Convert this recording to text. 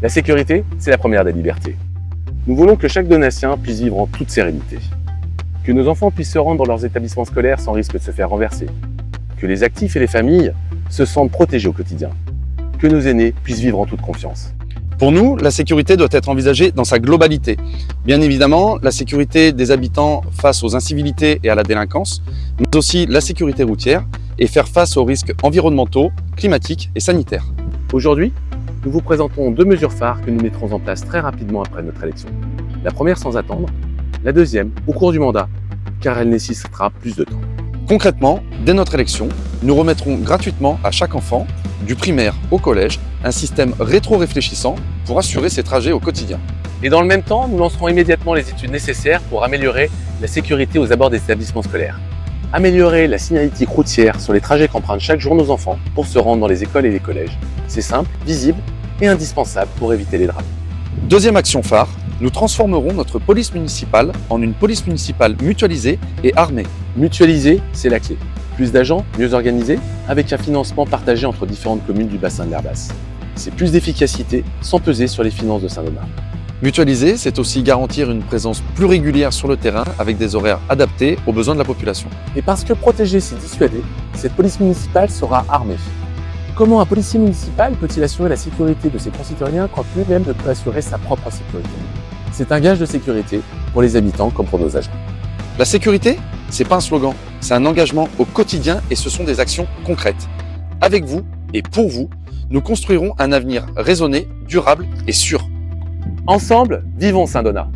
La sécurité, c'est la première des libertés. Nous voulons que chaque Donatien puisse vivre en toute sérénité. Que nos enfants puissent se rendre dans leurs établissements scolaires sans risque de se faire renverser. Que les actifs et les familles se sentent protégés au quotidien. Que nos aînés puissent vivre en toute confiance. Pour nous, la sécurité doit être envisagée dans sa globalité. Bien évidemment, la sécurité des habitants face aux incivilités et à la délinquance, mais aussi la sécurité routière et faire face aux risques environnementaux, climatiques et sanitaires. Aujourd'hui, nous vous présentons 2 mesures phares que nous mettrons en place très rapidement après notre élection. La première sans attendre, la deuxième au cours du mandat, car elle nécessitera plus de temps. Concrètement, dès notre élection, nous remettrons gratuitement à chaque enfant, du primaire au collège, un système rétro-réfléchissant pour assurer ses trajets au quotidien. Et dans le même temps, nous lancerons immédiatement les études nécessaires pour améliorer la sécurité aux abords des établissements scolaires. Améliorer la signalétique routière sur les trajets qu'empruntent chaque jour nos enfants pour se rendre dans les écoles et les collèges. C'est simple, visible et indispensable pour éviter les drames. Deuxième action phare, nous transformerons notre police municipale en une police municipale mutualisée et armée. Mutualiser, c'est la clé. Plus d'agents, mieux organisés, avec un financement partagé entre différentes communes du bassin de l'Herbasse. C'est plus d'efficacité sans peser sur les finances de Saint-Donat. Mutualiser, c'est aussi garantir une présence plus régulière sur le terrain avec des horaires adaptés aux besoins de la population. Et parce que protéger, c'est dissuader, cette police municipale sera armée. Comment un policier municipal peut-il assurer la sécurité de ses concitoyens quand lui-même ne peut assurer sa propre sécurité? C'est un gage de sécurité pour les habitants comme pour nos agents. La sécurité, c'est pas un slogan, c'est un engagement au quotidien et ce sont des actions concrètes. Avec vous et pour vous, nous construirons un avenir raisonné, durable et sûr. Ensemble, vivons Saint-Donat.